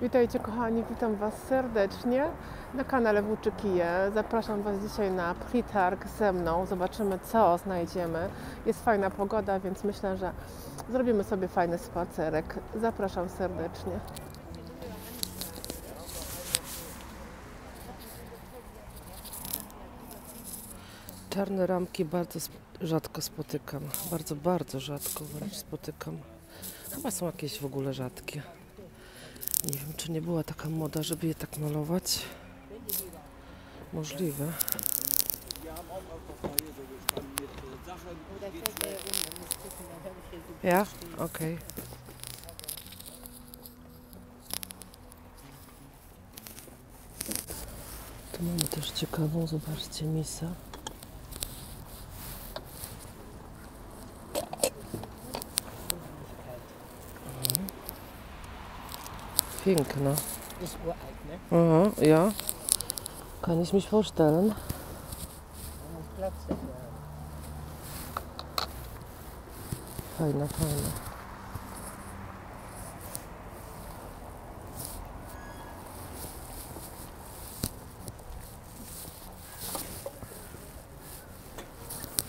Witajcie kochani, witam Was serdecznie na kanale Włóczykije. Zapraszam Was dzisiaj na przetarg ze mną. Zobaczymy, co znajdziemy. Jest fajna pogoda, więc myślę, że zrobimy sobie fajny spacerek. Zapraszam serdecznie. Czarne ramki bardzo rzadko spotykam. Bardzo rzadko wręcz spotykam. Chyba są jakieś w ogóle rzadkie. Nie wiem, czy nie była taka moda, żeby je tak malować. Możliwe. Ja? Okej. Tu mamy też ciekawą, zobaczcie, misa. Piękna. Ist uralt, ne? Aha, ja. Kann ich mich vorstellen. Man muss Platz dafür haben. Fajna.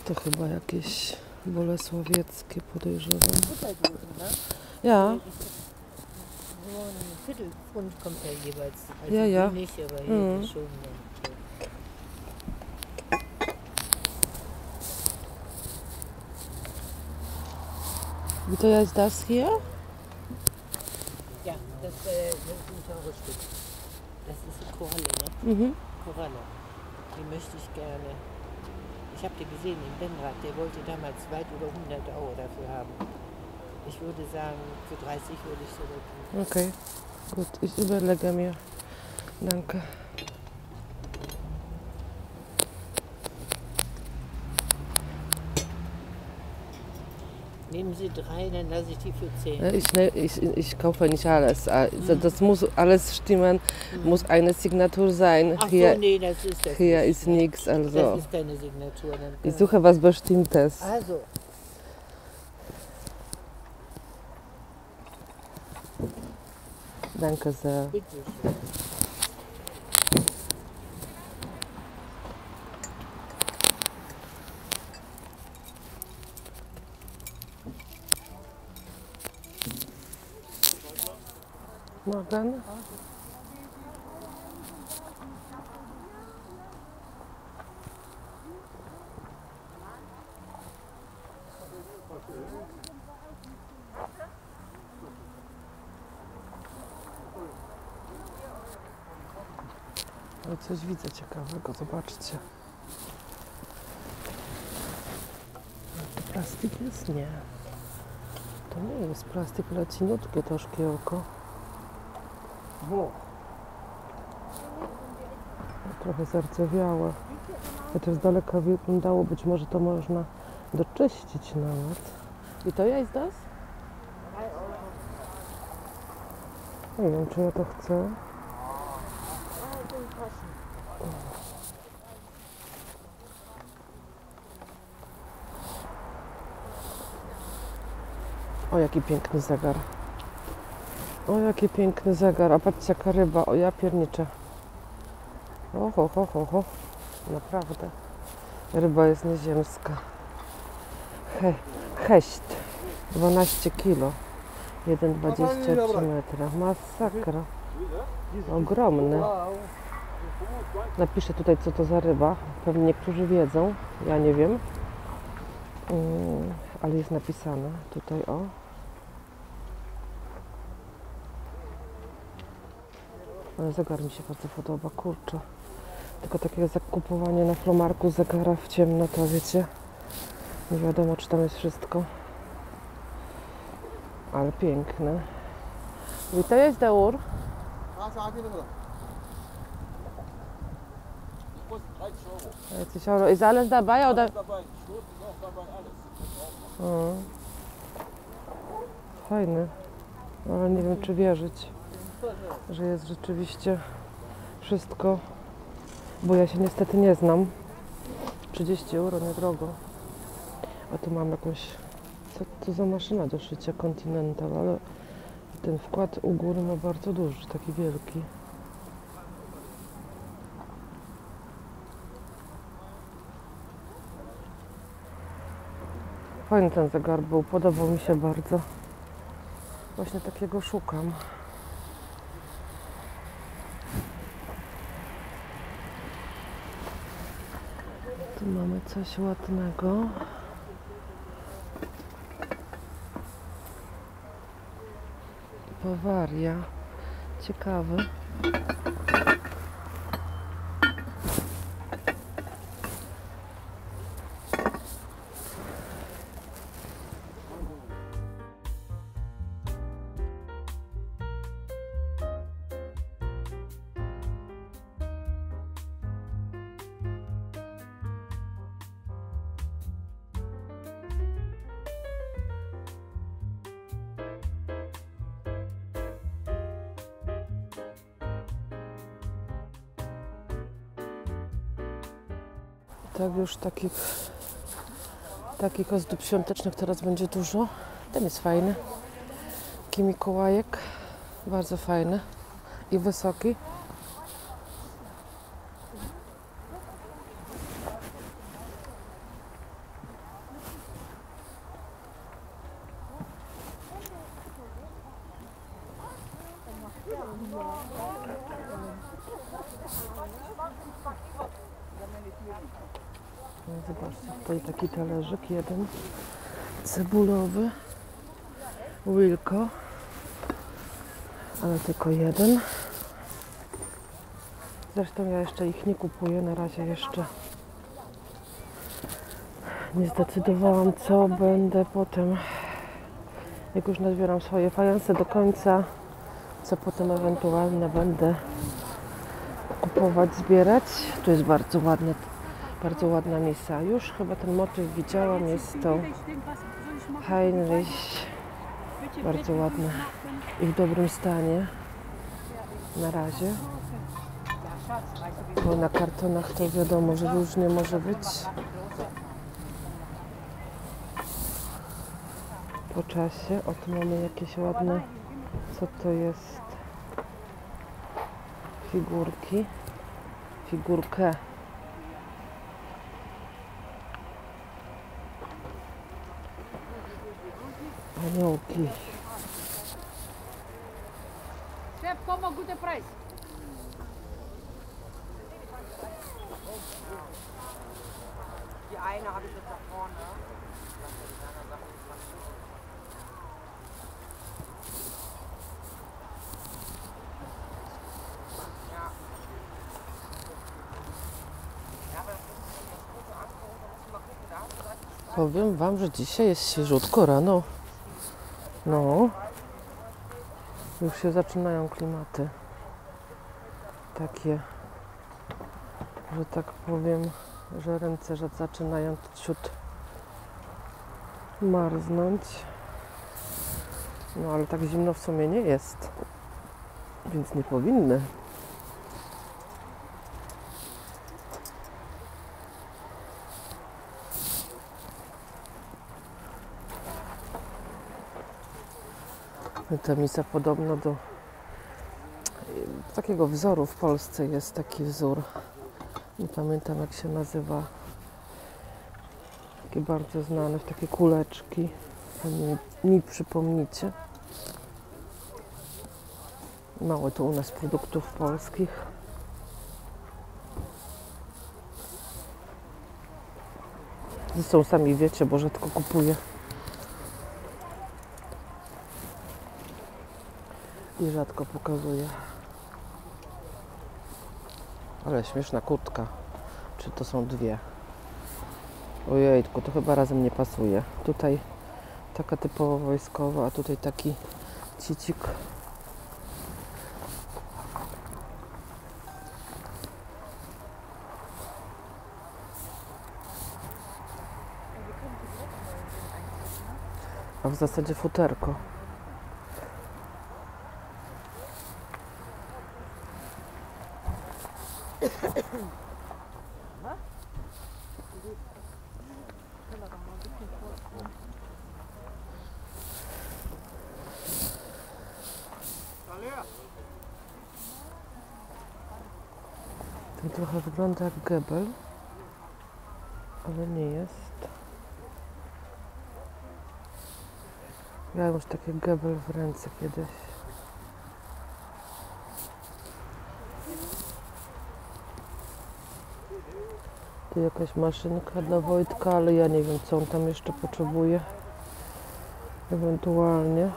To chyba jakieś bolesławieckie, podejrzewam. Butterdosen, ne? Ja. So ein Viertelpfund kommt ja jeweils. Also Ja. die nicht, aber hier schon. Wie teuer ist das hier? Ja, das ist ein teures Stück. Das ist eine Koralle, ne? Mhm. Koralle. Die möchte ich gerne. Ich habe die gesehen im Benrad. Der wollte damals weit über 100 € dafür haben. Ich würde sagen, für 30 würde ich so tun. Okay, gut, ich überlege mir. Danke. Nehmen Sie 3, dann lasse ich die für 10. Ich kaufe nicht alles. Also das muss alles stimmen, muss eine Signatur sein. Ach Hier, so, nee, das ist das. hier nicht. ist nichts. Also. Das ist keine Signatur. Dann Ich suche was Bestimmtes. also, Danke sehr. bitteschön. Morgen. Ale coś widzę ciekawego, zobaczcie. To plastik jest? Nie. To nie jest plastik, ale cieniutkie to szkiełko. Trochę zardzewiałe. Chociaż z daleka wyglądało, być może to można doczyścić nawet. I to jest das? Nie wiem, czy ja to chcę. O, jaki piękny zegar. O, jaki piękny zegar. A patrzcie, jaka ryba. O, ja pierniczę. Ho. Naprawdę. Ryba jest nieziemska. Heść. 12 kilo. 1,23 metra. Masakra. Ogromny. Napiszę tutaj, co to za ryba. Pewnie niektórzy wiedzą. Ja nie wiem. Ale jest napisane tutaj, o. Ale zegar mi się bardzo podoba, kurczę. Tylko takie zakupowanie na Flomarku zegara w ciemno, to wiecie, nie wiadomo, czy tam jest wszystko. Ale piękne. I to jest Deur. Ist alles dabei, oder? Fajny, ale nie wiem, czy wierzyć, że jest rzeczywiście wszystko, bo ja się niestety nie znam. 30 € niedrogo. A tu mam jakąś, co to za maszyna do szycia Continental, ale Ten wkład u góry ma bardzo duży, taki wielki. Fajny ten zegar był, podobał mi się bardzo. Właśnie takiego szukam. Tu mamy coś ładnego. Bawaria. Ciekawy. Tak, już takich ozdób świątecznych teraz będzie dużo. Ten jest fajny. Taki Mikołajek. Bardzo fajny. I wysoki. Zobaczcie, tutaj taki talerzyk jeden cebulowy, Wilko, ale tylko jeden. Zresztą ja jeszcze ich nie kupuję, na razie jeszcze nie zdecydowałam, co będę potem, jak już nazbieram swoje fajanse do końca, co potem ewentualnie będę kupować, zbierać. Tu jest bardzo ładna misa. Już chyba ten motyw widziałam, jest to Heinrich, bardzo ładny i w dobrym stanie na razie, bo na kartonach to wiadomo, że różnie może być po czasie. O, tu mamy jakieś ładne, co to jest, figurkę. Aniołki. Chef, komm mal guter Preis. Die eine habe ich jetzt da vorne. Powiem Wam, że dzisiaj jest świeżutko rano. No, już się zaczynają klimaty takie, że tak powiem, że ręce że zaczynają ciut marznąć. No ale tak zimno w sumie nie jest, więc nie powinny. Ta misa podobno do takiego wzoru w Polsce jest taki wzór. Nie pamiętam jak się nazywa. Takie bardzo znane, takie kuleczki. Mi przypomnicie. Mało tu u nas produktów polskich. Zresztą sami wiecie, bo rzadko kupuję. I rzadko pokazuję. Ale śmieszna kurtka. Czy to są dwie? Ojejku, to chyba razem nie pasuje. Tutaj taka typowo wojskowa, a tutaj taki cicik. A w zasadzie futerko. trochę wygląda jak gebel, ale nie jest. Miałem już taki gebel w ręce kiedyś. Tu jakaś maszynka dla Wojtka, ale ja nie wiem, co on tam jeszcze potrzebuje. Ewentualnie.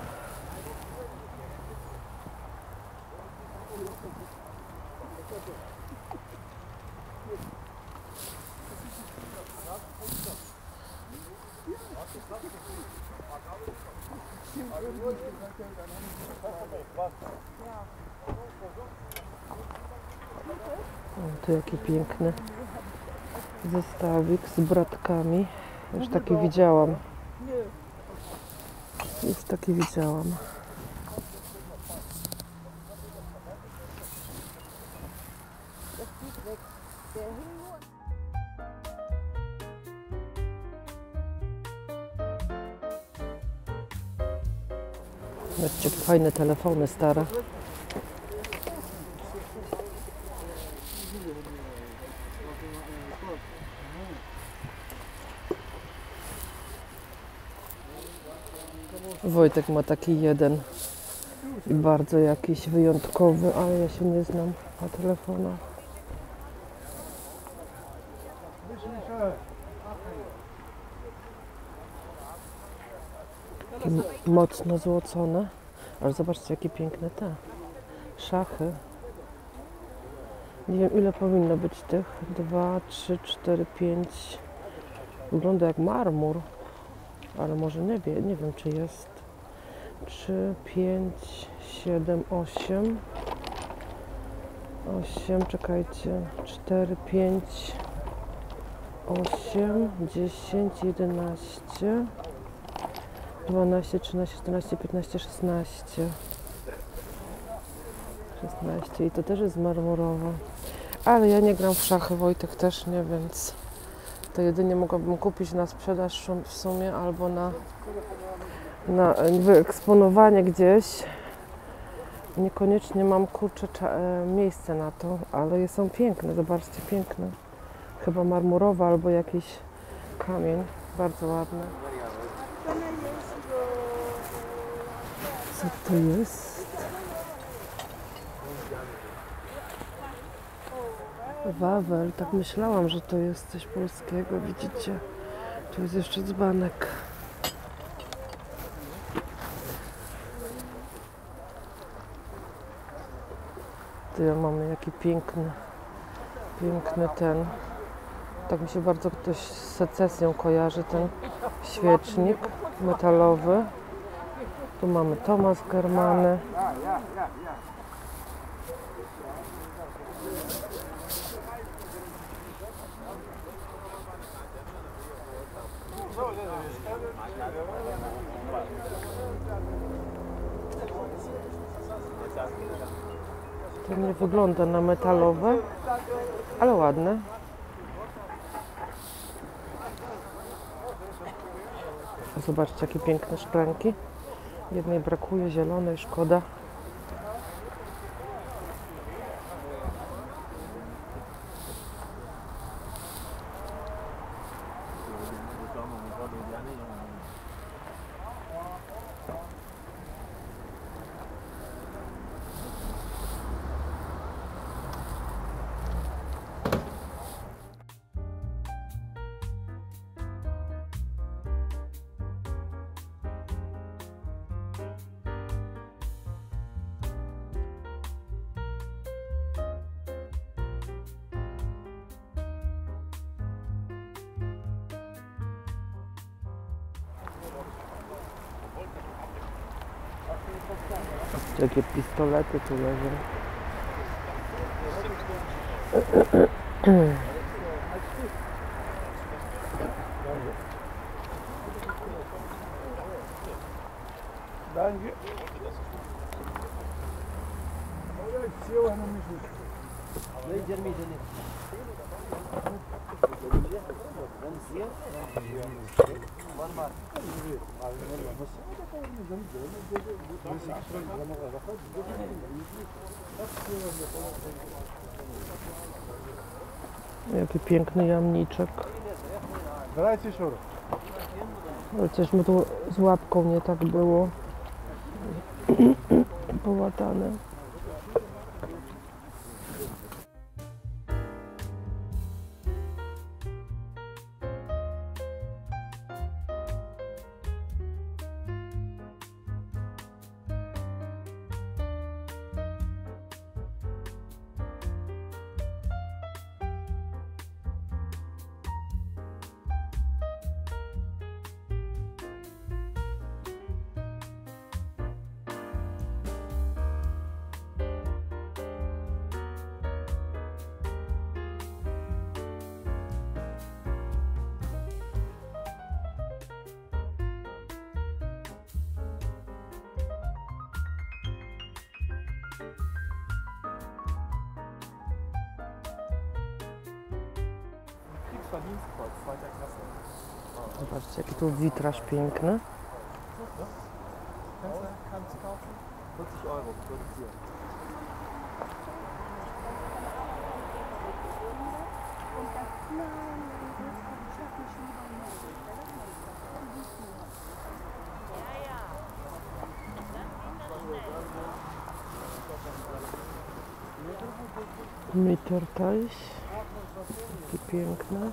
O, tu jaki piękny zestawik z bratkami. Już taki widziałam. Już taki widziałam. Zobaczcie, jakie fajne telefony stare. Wojtek ma taki jeden i bardzo jakiś wyjątkowy, ale ja się nie znam na telefonach. Mocno złocone, ale zobaczcie, jakie piękne te szachy. Nie wiem, ile powinno być tych. 2, 3, 4, 5. Wygląda jak marmur, ale może nie wiem, czy jest. 3, 5, 7, 8. 8, czekajcie. 4, 5, 8, 10, 11. 12, 13, 14, 15, 16. 16 i to też jest marmurowa. Ale ja nie gram w szachy, Wojtek też nie, więc to jedynie mogłabym kupić na sprzedaż w sumie albo na wyeksponowanie gdzieś. Niekoniecznie mam, kurczę, miejsce na to, ale są piękne, zobaczcie, piękne. Chyba marmurowa albo jakiś kamień, bardzo ładny. Co to jest? Wawel, tak myślałam, że to jest coś polskiego, widzicie? Tu jest jeszcze dzbanek. Tu mamy jaki piękny ten. Tak mi się bardzo ktoś z secesją kojarzy, ten świecznik metalowy. Tu mamy Thomas Germany. To nie wygląda na metalowe, ale ładne. Zobaczcie, jakie piękne szklanki. Jednej brakuje, zielonej, szkoda. Jakie pistolety tu leżą. Jaki piękny jamniczek. Chociaż mu tu z łapką nie tak było połatane. Zobaczcie, jaki tu witraż piękny. 40 Euro produzieren. Mitterteich. Jaki piękny.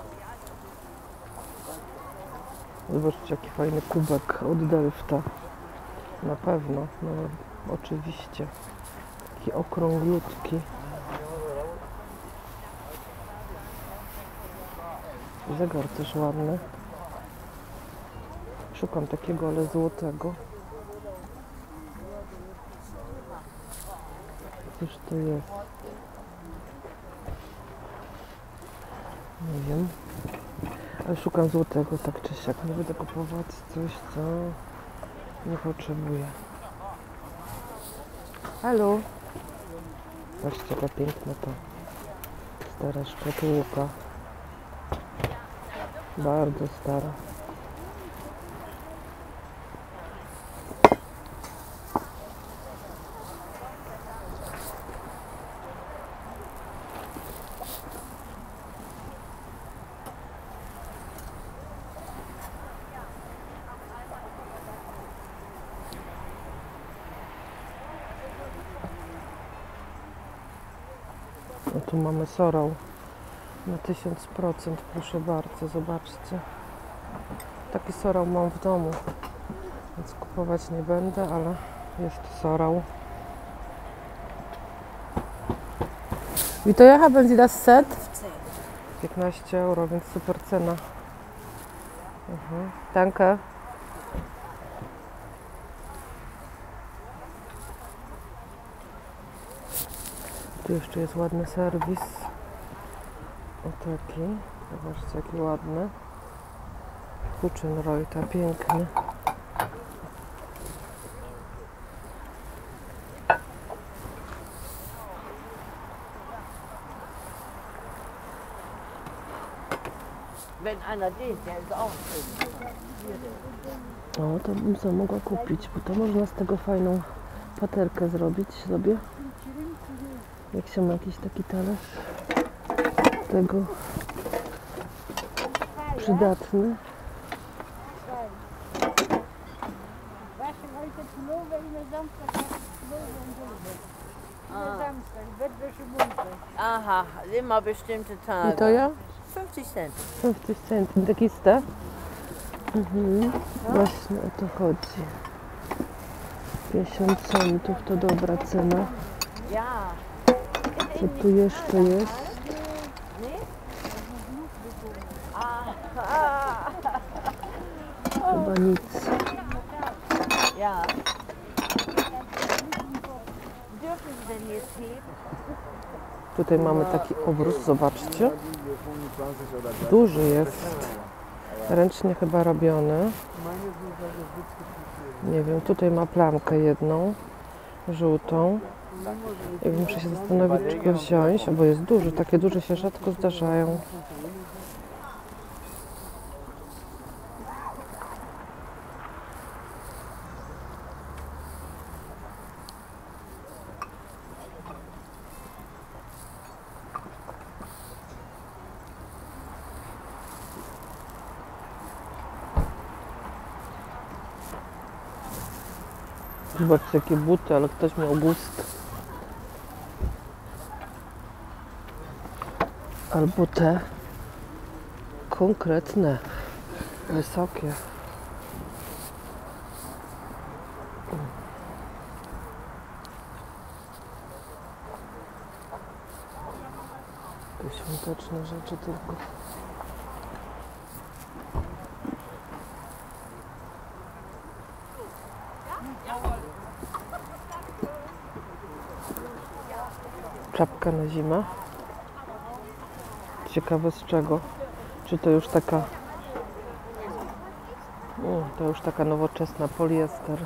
Zobaczcie, jaki fajny kubek od Delfta. Na pewno, no oczywiście. Taki okrąglutki. Zegar też ładny. Szukam takiego, ale złotego. Cóż to jest? Nie wiem. Ale szukam złotego, tak czy siak. Nie będę kupować coś, co nie potrzebuję. Halo? Zobaczcie, jaka piękna ta stara szkatułka. Bardzo stara. No tu mamy sorał na 1000%, proszę bardzo, zobaczcie. Taki sorał mam w domu, więc kupować nie będę, ale jest sorał. Wie teuer haben Sie das Set? 15 euro, więc super cena. Danke. Tu jeszcze jest ładny serwis. O taki. Zobaczcie, jaki ładny. Huchenreuter, piękny. Wenn einer den, der ist auch schön. O, to bym sobie mogła kupić, bo to można z tego fajną paterkę zrobić sobie. Jak się ma jakiś taki talerz tego przydatny. Aha, immer bestimmte Tage. I to ja? 50 Cent. 50 cent, taki ste. Właśnie o to chodzi. 50 centów to dobra cena. Ja. Co tu jeszcze jest? Chyba nic. Ja. Dürfen Sie denn jetzt heben? Tutaj mamy taki obrus, zobaczcie. Duży jest. Ręcznie chyba robiony. Nie wiem, tutaj ma plamkę jedną, żółtą. I muszę się zastanowić, czy go wziąć, bo jest duży. Takie duże się rzadko zdarzają. Zobaczcie, jakie buty, ale ktoś miał gust. Albo te konkretne, wysokie. Te świąteczne rzeczy tylko. Czapka na zimę. Ciekawe z czego. Czy to już taka... to już taka nowoczesna poliester.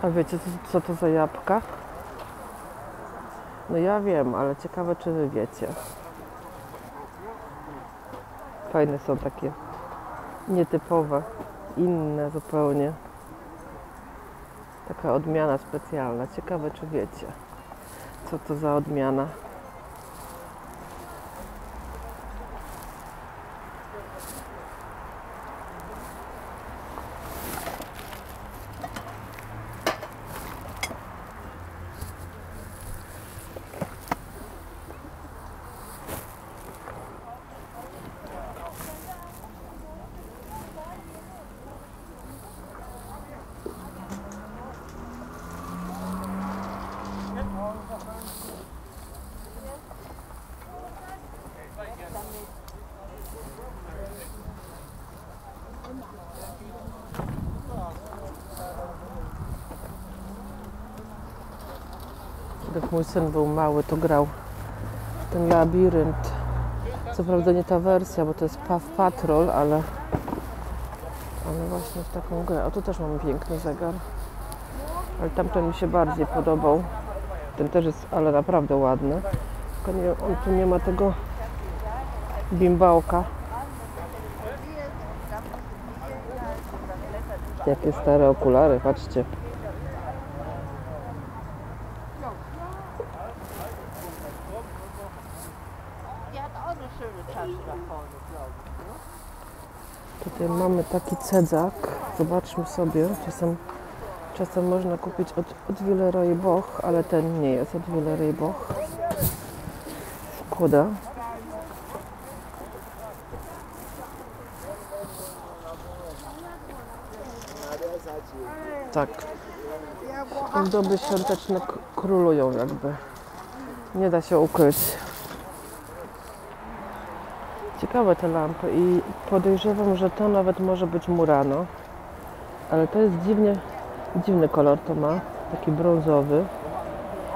A wiecie co to za jabłka? No ja wiem, ale ciekawe czy wy wiecie. Fajne są takie nietypowe, inne zupełnie. Taka odmiana specjalna. Ciekawe czy wiecie, co to za odmiana. Jak mój syn był mały, to grał w ten labirynt. Co prawda nie ta wersja, bo to jest Paw Patrol, ale właśnie w taką grę. O, tu też mamy piękny zegar. Ale tamten mi się bardziej podobał. Ten też jest, ale naprawdę ładny. Tylko nie, on tu nie ma tego bimbałka. Jakie stare okulary, patrzcie. Tutaj mamy taki cedzak. Zobaczmy sobie. Czasem można kupić od Villeroy Boch, ale ten nie jest od Villeroy Boch. Szkoda. Tak. Ozdoby świąteczne królują jakby. Nie da się ukryć. Ciekawe te lampy i podejrzewam, że to nawet może być Murano. Ale to jest dziwny kolor to ma. Taki brązowy.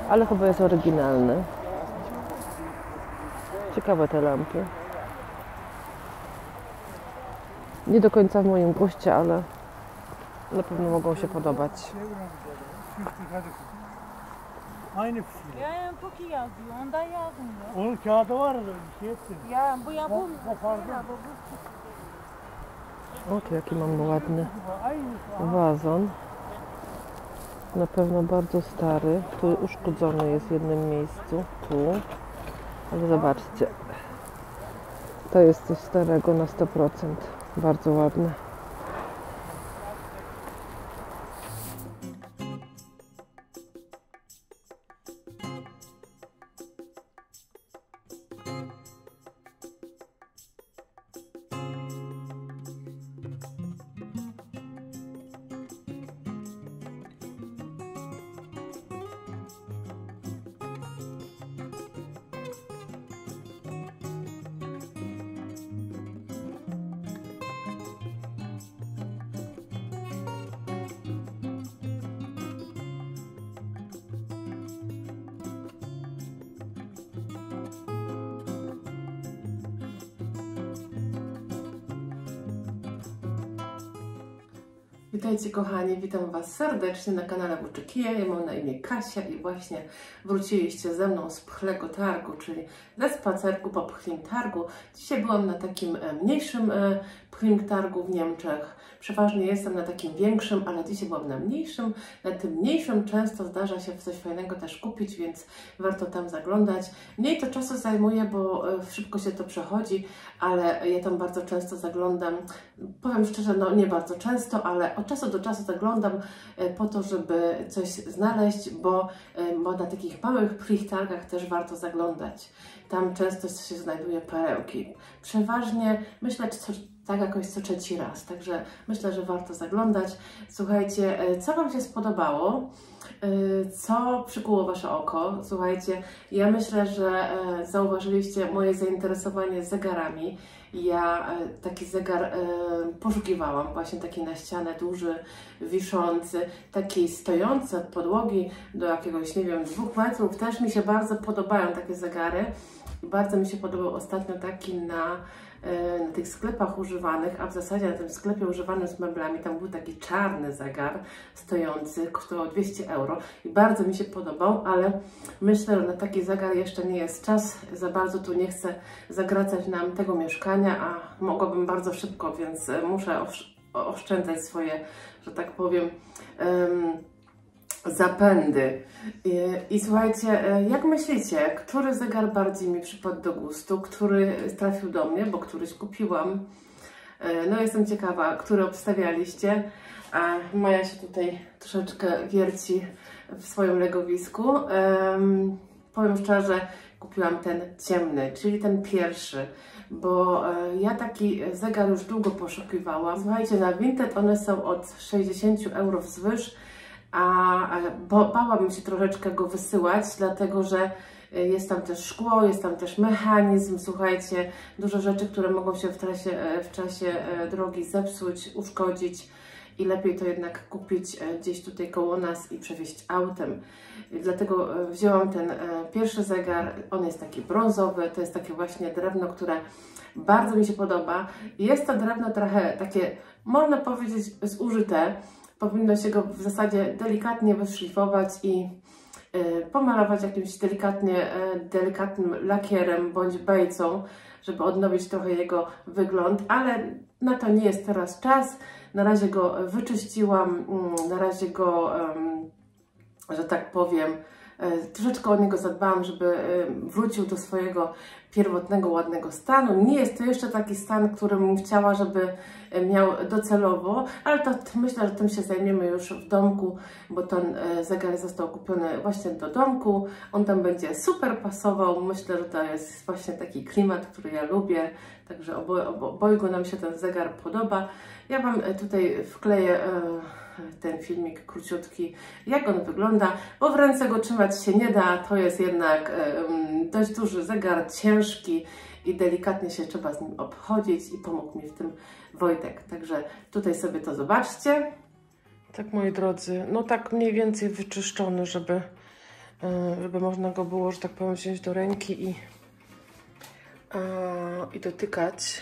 Ale chyba jest oryginalny. Ciekawe te lampy. Nie do końca w moim guście, ale na pewno mogą się podobać. Aynı pişiriyor. Ya Poki yazıyor, ondan yazmıyor. Onun kağıdı var da bir şey etsin. Ya bu ya bu. O, tu jaki mamy ładny Aynı. wazon. Na pewno bardzo stary. Tu uszkodzony jest w jednym miejscu. Tu. Ale zobaczcie. To jest coś starego na 100%. Bardzo ładne. Witajcie kochani, witam Was serdecznie na kanale Włóczykija. Ja mam na imię Kasia i właśnie wróciliście ze mną z Pchlego Targu, czyli ze spacerku po Pchlim Targu. Dzisiaj byłam na takim mniejszym Primtargu w Niemczech. Przeważnie jestem na takim większym, ale dzisiaj byłam na mniejszym. Na tym mniejszym często zdarza się coś fajnego też kupić, więc warto tam zaglądać. Mniej to czasu zajmuje, bo szybko się to przechodzi, ale ja tam bardzo często zaglądam. Powiem szczerze, no nie bardzo często, ale od czasu do czasu zaglądam po to, żeby coś znaleźć, bo na takich małych Primtargach też warto zaglądać. Tam często się znajduje perełki. Przeważnie myślę, tak jakoś co trzeci raz, także myślę, że warto zaglądać. Słuchajcie, co Wam się spodobało? Co przykuło Wasze oko? Słuchajcie, ja myślę, że zauważyliście moje zainteresowanie zegarami. Ja taki zegar poszukiwałam, właśnie taki na ścianę duży, wiszący, taki stojący od podłogi do jakiegoś, nie wiem, 2 metrów. Też mi się bardzo podobają takie zegary. Bardzo mi się podobał ostatnio taki na tych sklepach używanych, a w zasadzie na tym sklepie używanym z meblami, tam był taki czarny zegar stojący, kosztował 200 euro i bardzo mi się podobał, ale myślę, że na taki zegar jeszcze nie jest czas, za bardzo tu nie chcę zagracać nam tego mieszkania, a mogłabym bardzo szybko, więc muszę oszczędzać swoje, że tak powiem, zapędy. I słuchajcie, jak myślicie, który zegar bardziej mi przypadł do gustu, który trafił do mnie, bo któryś kupiłam. No jestem ciekawa, który obstawialiście. A Maja się tutaj troszeczkę wierci w swoim legowisku. Powiem szczerze, kupiłam ten ciemny, czyli ten pierwszy, bo ja taki zegar już długo poszukiwałam. Słuchajcie, na Vinted one są od 60 euro wzwyż, bo bałabym się troszeczkę go wysyłać, dlatego że jest tam też szkło, jest tam też mechanizm, słuchajcie, dużo rzeczy, które mogą się w czasie drogi zepsuć, uszkodzić i lepiej to jednak kupić gdzieś tutaj koło nas i przewieźć autem. Dlatego wzięłam ten pierwszy zegar, on jest taki brązowy, to jest takie właśnie drewno, które bardzo mi się podoba. Jest to drewno trochę takie, można powiedzieć, zużyte. Powinno się go w zasadzie delikatnie wyszlifować i pomalować jakimś delikatnym lakierem bądź bejcą, żeby odnowić trochę jego wygląd, ale na to nie jest teraz czas. Na razie go wyczyściłam, na razie go, że tak powiem, troszeczkę o niego zadbałam, żeby wrócił do swojego pierwotnego, ładnego stanu. Nie jest to jeszcze taki stan, który bym chciała, żeby miał docelowo, ale to myślę, że tym się zajmiemy już w domku, bo ten zegar został kupiony właśnie do domku. On tam będzie super pasował. Myślę, że to jest właśnie taki klimat, który ja lubię. Także obojgu nam się ten zegar podoba. Ja Wam tutaj wkleję ten filmik króciutki, jak on wygląda, bo w ręce go trzymać się nie da, to jest jednak dość duży zegar, ciężki i delikatnie się trzeba z nim obchodzić i pomógł mi w tym Wojtek, także tutaj sobie to zobaczcie. Tak, moi drodzy, no tak mniej więcej wyczyszczony, żeby można go było, że tak powiem, wziąć do ręki i dotykać.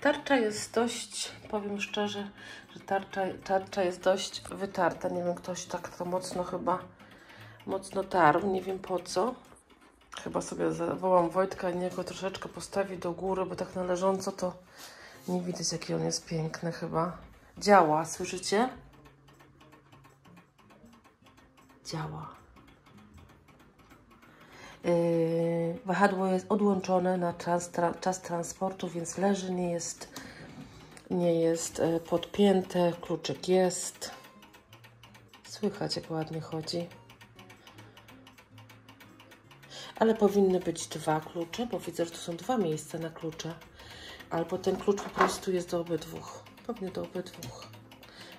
Tarcza jest dość, powiem szczerze, że tarcza jest dość wytarta. Nie wiem, ktoś tak to mocno tarł, nie wiem po co. Chyba sobie zawołam Wojtka i niech go troszeczkę postawi do góry, bo tak na leżąco to nie widać, jaki on jest piękny chyba. Działa, słyszycie? Działa. Wahadło jest odłączone na czas transportu, więc leży, nie jest podpięte, kluczyk jest. Słychać, jak ładnie chodzi. Ale powinny być 2 klucze, bo widzę, że tu są 2 miejsca na klucze. Albo ten klucz po prostu jest do obydwu. Pewnie do obydwu.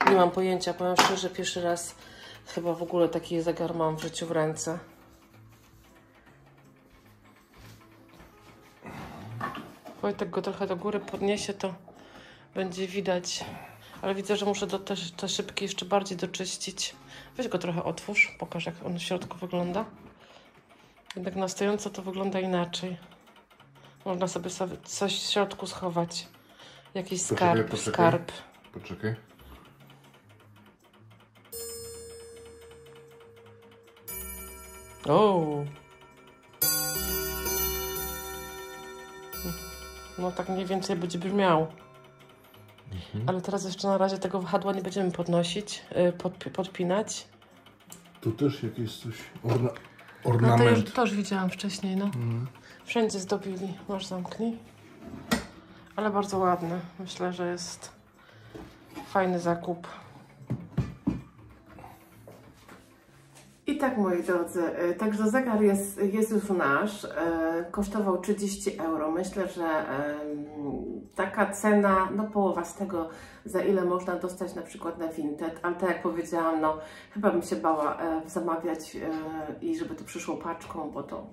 Nie mam pojęcia, powiem szczerze, pierwszy raz chyba w ogóle taki zegar mam w życiu w ręce. Wojtek go trochę do góry podniesie, to będzie widać. Ale widzę, że muszę te szybki jeszcze bardziej doczyścić. Weź go trochę otwórz, pokaż, jak on w środku wygląda. Jednak na stojąco to wygląda inaczej. Można sobie coś w środku schować. Jakiś skarb. Poczekaj. O. No tak mniej więcej będzie brzmiał. Ale teraz jeszcze na razie tego wahadła nie będziemy podnosić, podpinać. Tu też jakieś coś, No ornament. to już widziałam wcześniej, no. Wszędzie zdobili, masz zamknij. Ale bardzo ładny, myślę, że jest fajny zakup. I tak, moi drodzy, także zegar jest już nasz, kosztował 30 euro. Myślę, że taka cena, no połowa z tego, za ile można dostać na przykład na Vinted, ale tak jak powiedziałam, no chyba bym się bała zamawiać i żeby to przyszło paczką, bo to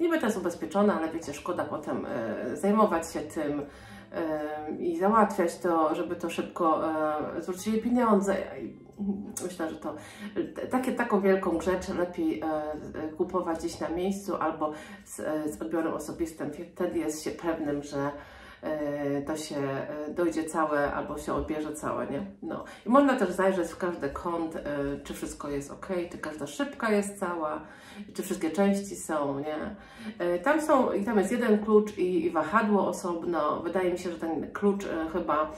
niby to jest ubezpieczone, ale wiecie, szkoda potem zajmować się tym i załatwiać to, żeby to szybko zwrócili pieniądze. Myślę, że to taką wielką rzecz lepiej kupować gdzieś na miejscu albo z odbiorem osobistym. Wtedy jest się pewnym, że to się dojdzie całe albo się odbierze całe, nie? No. I można też zajrzeć w każdy kąt, czy wszystko jest ok, czy każda szybka jest cała, czy wszystkie części są, nie? Tam jest jeden klucz i wahadło osobno. Wydaje mi się, że ten klucz chyba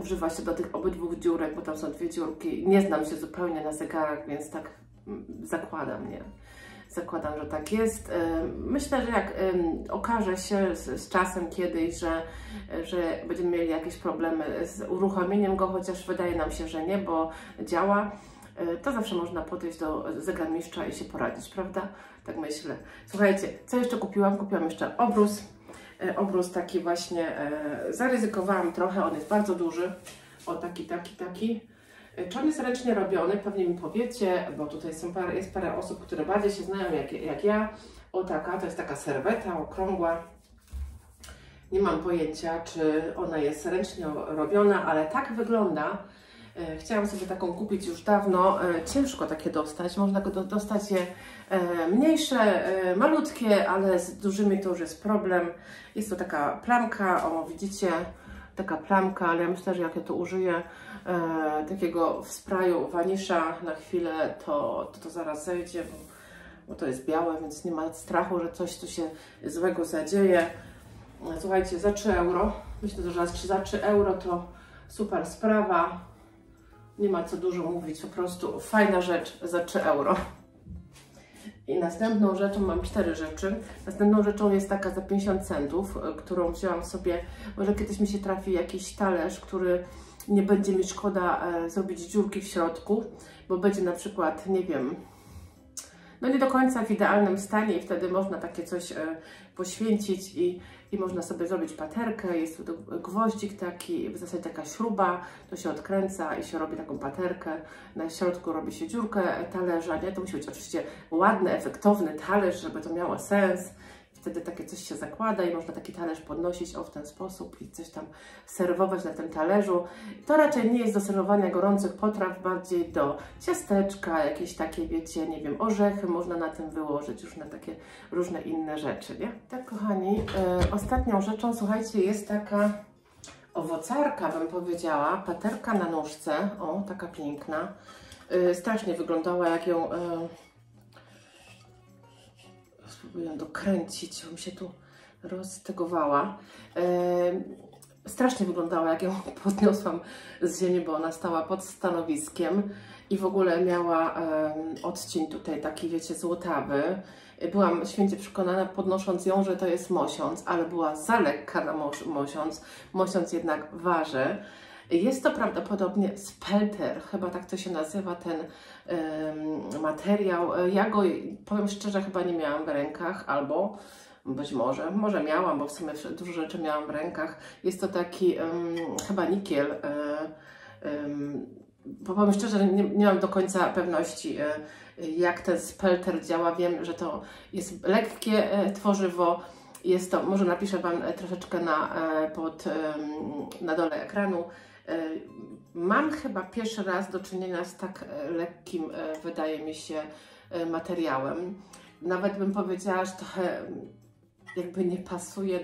używa się do tych obydwu dziurek, bo tam są dwie dziurki. Nie znam się zupełnie na zegarach, więc tak zakładam, nie? Zakładam, że tak jest. Myślę, że jak okaże się z czasem kiedyś, że będziemy mieli jakieś problemy z uruchomieniem go, chociaż wydaje nam się, że nie, bo działa, to zawsze można podejść do zegarmistrza i się poradzić, prawda? Tak myślę. Słuchajcie, co jeszcze kupiłam? Kupiłam jeszcze obrus. Obrus taki właśnie, zaryzykowałam trochę, on jest bardzo duży. O, taki. Czy on jest ręcznie robiony? Pewnie mi powiecie, bo tutaj jest parę osób, które bardziej się znają jak ja. O, to jest taka serweta okrągła. Nie mam pojęcia, czy ona jest ręcznie robiona, ale tak wygląda. Chciałam sobie taką kupić już dawno. Ciężko takie dostać. Można go dostać je mniejsze, malutkie, ale z dużymi to już jest problem. Jest to taka plamka, o widzicie, taka plamka, ale ja myślę, że jak ja to użyję takiego w sprayu wanisza na chwilę, to zaraz zejdzie, bo to jest białe, więc nie ma strachu, że coś tu się złego zadzieje. Słuchajcie, za 3 euro. Myślę, że za 3 euro to super sprawa. Nie ma co dużo mówić, po prostu fajna rzecz za 3 euro. I następną rzeczą, mam 4 rzeczy. Następną rzeczą jest taka za 50 centów, którą wzięłam sobie. Może kiedyś mi się trafi jakiś talerz, który nie będzie mi szkoda zrobić dziurki w środku, bo będzie na przykład, nie wiem, no nie do końca w idealnym stanie i wtedy można takie coś poświęcić i można sobie zrobić paterkę. Jest tu gwoździk taki, w zasadzie taka śruba, to się odkręca i się robi taką paterkę. Na środku robi się dziurkę talerza, nie? To musi być oczywiście ładny, efektowny talerz, żeby to miało sens. Wtedy takie coś się zakłada i można taki talerz podnosić w ten sposób i coś tam serwować na tym talerzu. To raczej nie jest do serwowania gorących potraw, bardziej do ciasteczka, jakieś takie, wiecie, nie wiem, orzechy można na tym wyłożyć, już na takie różne inne rzeczy, nie? Tak, kochani, ostatnią rzeczą, słuchajcie, jest taka owocarka, bym powiedziała, paterka na nóżce, o, taka piękna. Strasznie wyglądała, jak ją... Spróbuję dokręcić, bym się tu roztegowała. Strasznie wyglądała, jak ją podniosłam z ziemi, bo ona stała pod stanowiskiem i w ogóle miała odcień tutaj taki, wiecie, złotawy. Byłam święcie przekonana, podnosząc ją, że to jest mosiąc, ale była za lekka na mosiąc. Mosiąc jednak waży. Jest to prawdopodobnie spelter, chyba tak to się nazywa ten materiał. Ja go, powiem szczerze, chyba nie miałam w rękach, albo być może miałam, bo w sumie dużo rzeczy miałam w rękach. Jest to taki chyba nikiel. Powiem szczerze, nie mam do końca pewności, jak ten spelter działa. Wiem, że to jest lekkie tworzywo. Jest to, może napiszę Wam troszeczkę na dole ekranu. Mam chyba pierwszy raz do czynienia z tak lekkim, wydaje mi się, materiałem. Nawet bym powiedziała, że trochę jakby nie pasuje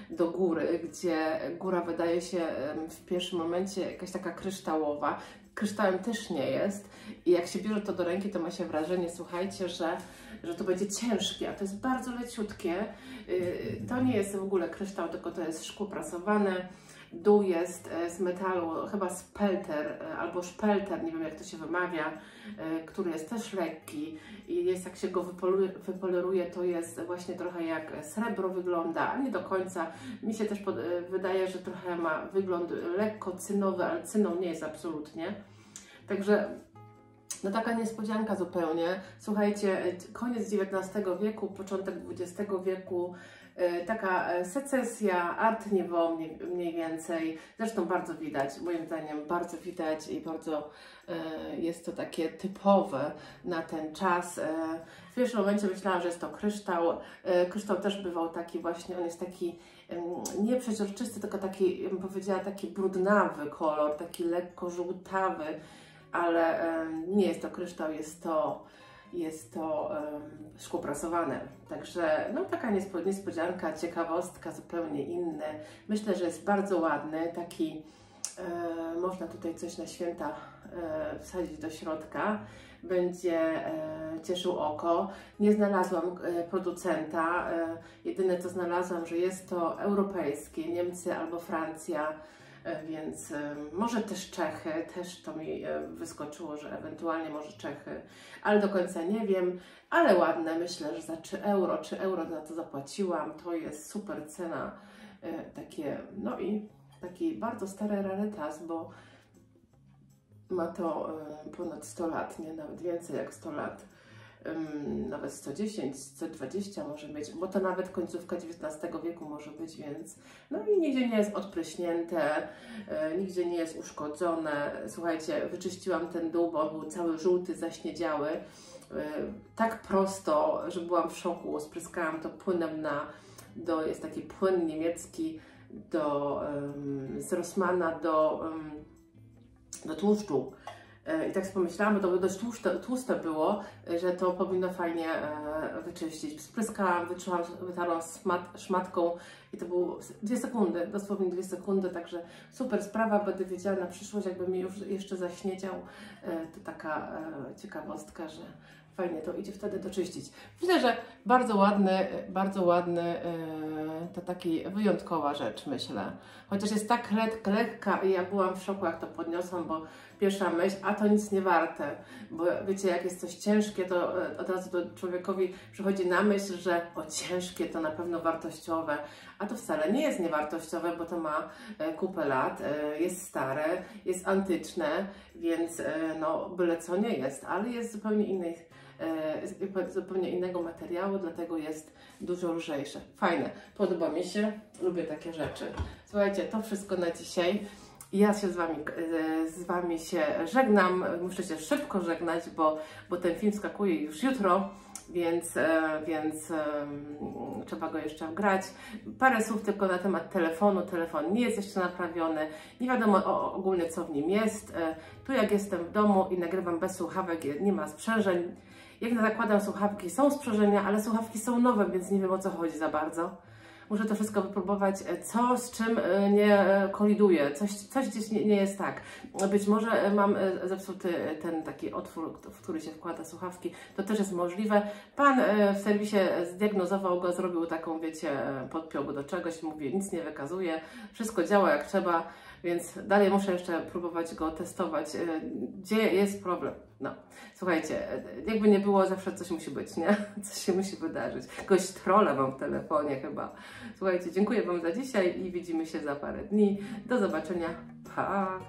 do góry, gdzie góra wydaje się w pierwszym momencie jakaś taka kryształowa. Kryształem też nie jest i jak się bierze to do ręki, to ma się wrażenie, słuchajcie, że to będzie ciężkie, a to jest bardzo leciutkie. To nie jest w ogóle kryształ, tylko to jest szkło prasowane. Dół jest z metalu, chyba spelter albo szpelter, nie wiem jak to się wymawia, który jest też lekki i jest, jak się go wypoleruje, to jest właśnie trochę jak srebro wygląda, a nie do końca. Mi się też wydaje, że trochę ma wygląd lekko cynowy, ale cyną nie jest absolutnie. Także no taka niespodzianka zupełnie. Słuchajcie, koniec XIX wieku, początek XX wieku, taka secesja, art nouveau mniej więcej. Zresztą bardzo widać, moim zdaniem bardzo widać i bardzo jest to takie typowe na ten czas. W pierwszym momencie myślałam, że jest to kryształ. Kryształ też bywał taki właśnie, on jest taki nie przeźroczysty, tylko taki, ja bym powiedziała, taki brudnawy kolor, taki lekko żółtawy, ale nie jest to kryształ, jest to szkło prasowane. Także no, taka niespodzianka, ciekawostka, zupełnie inny. Myślę, że jest bardzo ładny, taki można tutaj coś na święta wsadzić do środka. Będzie cieszył oko. Nie znalazłam producenta. Jedyne co znalazłam, że jest to europejskie, Niemcy albo Francja. Więc może też Czechy, też to mi wyskoczyło, że ewentualnie może Czechy, ale do końca nie wiem, ale ładne, myślę, że za 3 euro za to zapłaciłam, to jest super cena, takie, no i taki bardzo stary rarytas, bo ma to ponad 100 lat, nie, nawet więcej jak 100 lat. Nawet 110, 120 może być, bo to nawet końcówka XIX wieku może być, więc no i nigdzie nie jest odpryśnięte, nigdzie nie jest uszkodzone. Słuchajcie, wyczyściłam ten dół, bo on był cały żółty, zaśniedziały, tak prosto, że byłam w szoku. Spryskałam to płynem jest taki płyn niemiecki z Rossmana do tłuszczu. I tak sobie pomyślałam, bo to by dość tłuste było, że to powinno fajnie wyczyścić. Spryskałam, wytarłam szmatką i to było 2 sekundy, dosłownie 2 sekundy, także super sprawa, będę wiedziała na przyszłość, jakby mi już jeszcze zaśniedział, to taka ciekawostka, że fajnie to idzie wtedy doczyścić. Myślę, że bardzo ładny, to taka wyjątkowa rzecz, myślę. Chociaż jest tak lekka i ja byłam w szoku, jak to podniosłam, bo pierwsza myśl, a to nic nie warte, bo wiecie, jak jest coś ciężkie, to od razu do człowiekowi przychodzi na myśl, że ciężkie to na pewno wartościowe, a to wcale nie jest niewartościowe, bo to ma kupę lat, jest stare, jest antyczne, więc no byle co nie jest, ale jest zupełnie innego materiału, dlatego jest dużo lżejsze. Fajne, podoba mi się, lubię takie rzeczy. Słuchajcie, to wszystko na dzisiaj. Ja się z Wami się żegnam, muszę się szybko żegnać, bo ten film skakuje już jutro, więc trzeba go jeszcze wgrać. Parę słów tylko na temat telefonu. Telefon nie jest jeszcze naprawiony, nie wiadomo ogólnie co w nim jest. Tu jak jestem w domu i nagrywam bez słuchawek, nie ma sprzężeń. Jak zakładam słuchawki, są sprzężenia, ale słuchawki są nowe, więc nie wiem o co chodzi za bardzo. Muszę to wszystko wypróbować, co z czym nie koliduje, coś gdzieś nie jest tak. Być może mam zepsuty ten taki otwór, w który się wkłada słuchawki, to też jest możliwe. Pan w serwisie zdiagnozował go, zrobił taką, wiecie, podpiął go do czegoś, mówi, nic nie wykazuje, wszystko działa jak trzeba, więc dalej muszę jeszcze próbować go testować, gdzie jest problem. No, słuchajcie, jakby nie było, zawsze coś musi być, nie? Coś się musi wydarzyć. Jakiegoś trolla mam w telefonie chyba. Słuchajcie, dziękuję Wam za dzisiaj i widzimy się za parę dni. Do zobaczenia. Pa!